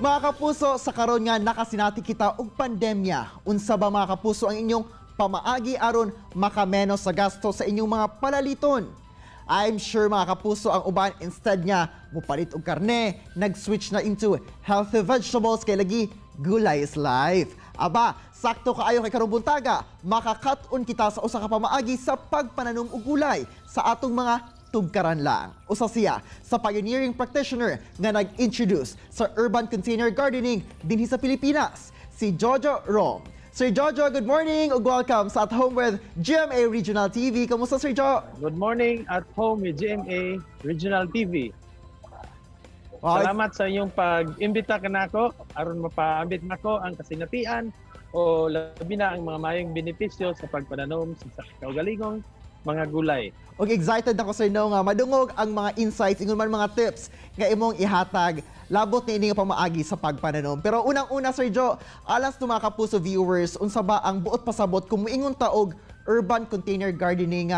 Mga kapuso, sa karon nga nakasinati kita og pandemya. Unsa ba mga kapuso ang inyong pamaagi aron makamenos sa gasto sa inyong mga palaliton? I'm sure mga kapuso ang uban instead nga mupalit og karne, nag-switch na into healthy vegetables kay lagi gulay is life. Aba, sakto kaayo kay karong buntaga, makakat-on kita sa usa ka pamaagi sa pagpananom og gulay sa atong mga tugkaran lang. Usa siya sa pioneering practitioner nga nag-introduce sa urban container gardening dinhi sa Pilipinas, si Jojo Rom. Sir Jojo, good morning ug welcome sa At Home with GMA Regional TV. Kamusta, Sir Jo? Good morning, At Home with GMA Regional TV. Salamat sa iyong pag-imbita ka nako aron mapaambit nako ang kasinatian o labi na ang mga mayong benepisyo sa pagpananom sa kaugalingong mga gulay. Og excited ako sir no nga madungog ang mga insights ingon man mga tips nga imong ihatag labot ni ini nga pamaagi sa pagpananom. Pero unang-una Sir Jo, alas to mga kapuso viewers, unsa ba ang buot pasabot kung moingon ta og urban container gardening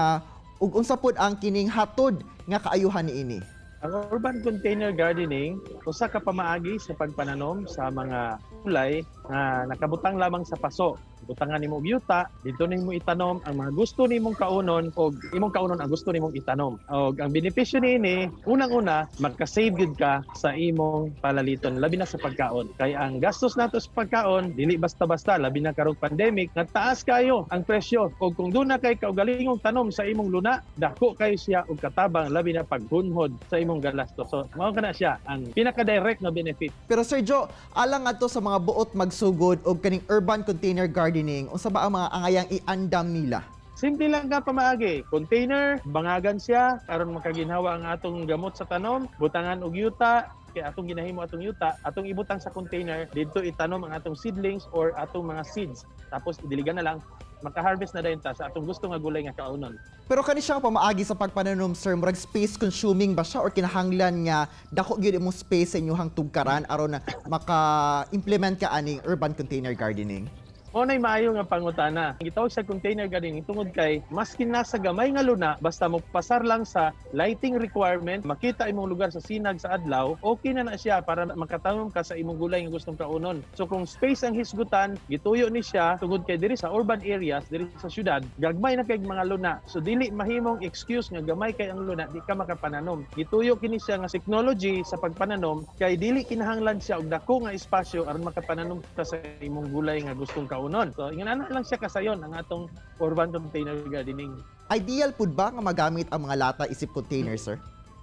ug unsa pod ang kining hatod nga kaayuhan niini? Ang urban container gardening usa ka pamaagi sa pagpananom sa mga gulay na nakabutang lamang sa paso. Butangan nimo og yuta, dito nimo itanom ang mga gusto nimong kaunon o imong kaunon ang gusto nimong itanom. Og ang benepisyo niini, unang-una, magka-save gud ka sa imong palaliton labi na sa pagkaon. Kay ang gastos nato sa pagkaon dili basta-basta labi na karong pandemic, nagtaas kayo ang presyo. Og kung doon na kay kaugalingong tanom sa imong luna, dako kayo siya og katabang labi na paghunhod sa imong galastos. So, mao kana siya ang pinaka-direct na benefit. Pero Sir Jo, alang adto sa mga buot magsugod og kaning urban container gardening, unsa ba ang mga angayang iandam nila? Simple lang ka pamaagi. Container, bangagan siya aron makaginhawa ang atong gamot sa tanom, butangan og yuta, kay atong ginahimo atong yuta, atong ibutang sa container, dito itanom ang atong seedlings or atong mga seeds. Tapos idiligan na lang, maka-harvest na dayon ta sa atong gusto nga gulay nga kaunon. Pero kani siya pamaagi sa pagpananom sir, murag space consuming ba siya or kinahanglan nga dako gyud imong space sa inyong tugkaran aron na maka-implement ka aning urban container gardening? O nay maayo nga pangutana. Gitawag sa container gardening tungod kay maskin nasa gamay nga luna basta mo pasar lang sa lighting requirement, makita imong lugar sa sinag sa adlaw, okay na siya para makatanom ka sa imong gulay nga gustong kaunon. So kung space ang hisgutan, gituyo ni siya tungod kay diri sa urban areas, diri sa syudad, gagmay na kay mga luna. So dili mahimong excuse nga gamay kay ang luna di ka makapananom. Gituyo kini siya nga technology sa pagpananom kay dili kinahanglan siya og dako nga espasyo aron makapananom ka sa imong gulay nga gustong kaunon. So, ingana lang siya kasayon ang atong urban container gardening. Ideal pud ba nga magamit ang mga lata isip container, sir?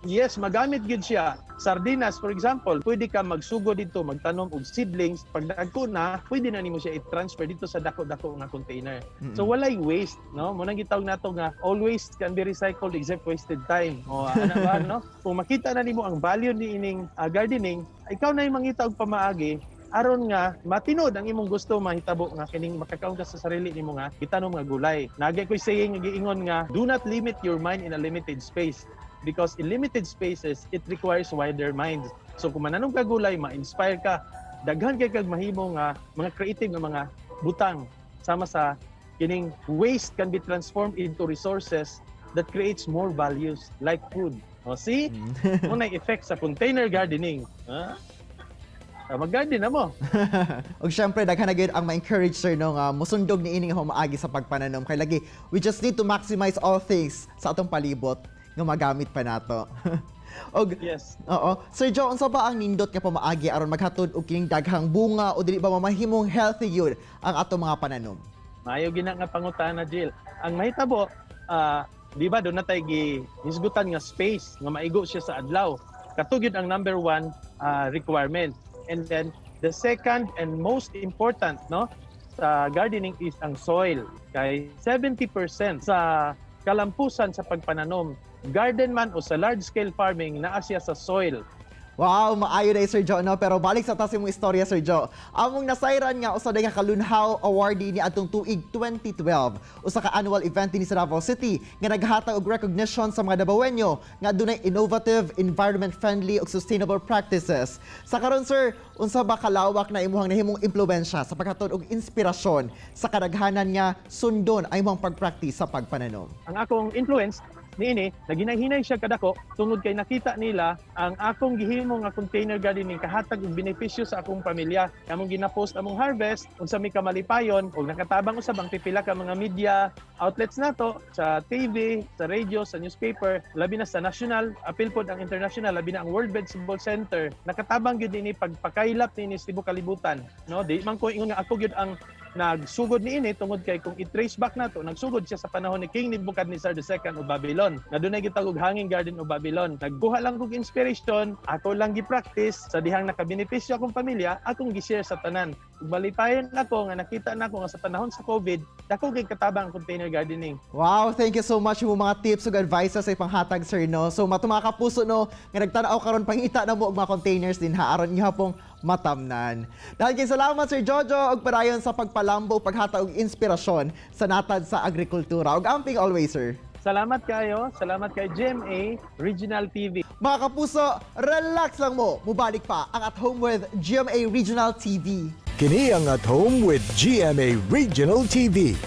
Yes, magamit gid siya. Sardinas, for example, pwede ka magsugo dito, magtanom og seedlings. Pag dagko na, pwede na nimo siya i-transfer dito sa dako-dako nga container. So walay waste, no? Munang gitawag nato nga all waste can be recycled except wasted time. O ano ba, no? Kung makita na nimo ang value ni ining gardening, ikaw na yung mangita og pamaagi aron nga matinod ang imong gusto mahitabo nga kining makakaon ka sa sarili nimo nga itanom nga gulay. Nagay ko'y saying nga giingon nga do not limit your mind in a limited space because in limited spaces it requires wider minds. So kung mananong ka gulay, ma-inspire ka, daghan kay kag mahimo nga mga creative nga mga butang sama sa kining waste can be transformed into resources that creates more values like food. O see? Unay effect sa container gardening. Mag-garden na mo. Og syempre daghan na gyud ang ma-encourage sir no nga musundog ni ini nga humaagi sa pagpananom kay lagi we just need to maximize all things sa atong palibot nga magamit pa nato. Og yes. Oo. Sir Jo, unsa ba ang nindot nga pamaagi aron maghatod og kining daghang bunga o dili ba mamahimong healthy yun ang atong mga pananom? Maayo gina nga pangutana, Jill. Ang mahitabo, di ba doon na tayo hisgutan nga space nga maigo siya sa adlaw. Katugid ang number one requirement. And then the second and most important no sa gardening is ang soil. Kay 70% sa kalampusan sa pagpananom, garden man o sa large scale farming naa siya sa soil. Wow, maayo na Sir Jo, no? Pero balik sa tasim mong istorya, Sir Jo. Among nasayran nga usa nga kalunhaw awardee ni atong tuig 2012. Usa ka annual event ni sa Davao City nga naghatag og recognition sa mga Davaoenyo nga dunay innovative, environment-friendly ug sustainable practices. Sa karon sir, unsa ba kalawak na imuhang nahimong impluwensya sa paghatod og inspirasyon sa kadaghanan nga sundon ay imong pagpractice sa pagpananom? Ang akong influence niini naginay-hinay siya kadako tungod kay nakita nila ang akong gihimo nga container gardening kahatag og benepisyo sa akong pamilya. Among gina-post among harvest unsa mi kamalipayon ug nakatabang usab ang pipila ka mga media outlets nato sa TV, sa radio, sa newspaper, labi na sa national, apil pod ang international, labi na ang World Vegetable Center. Nakatabang gyud ini pagpakaylap ni Tibuok Kalibutan, no? Di man ko ingon nga ako gyud ang nagsugod niini tungod kay kung i-trace back nato nagsugod siya sa panahon ni King Nebuchadnezzar II o Babylon. Na dunay gitawag Hanging Garden o Babylon. Nagbuha lang kog inspiration, ako lang gi-practice sa dihang nakabenepisyo akong pamilya, akong gi-share sa tanan. Ug balipayon nako nga nakita nako nga sa panahon sa COVID, dako gay katabang container gardening. Wow, thank you so much mo mga tips ug advices sa ipanghatag sir no. So matuma ka puso no nga nagtan-aw karon pangita na mo og mga containers din ha aron iha pong matamnan. Dahil kay salamat Sir Jojo og padayon sa pagpalambo paghatag og inspirasyon sa natad sa agrikultura. Ug amping always sir. Salamat kayo, salamat kay GMA Regional TV. Mga kapuso, relax lang mo. Mubalik pa ang At Home with GMA Regional TV. Kini ang At Home with GMA Regional TV.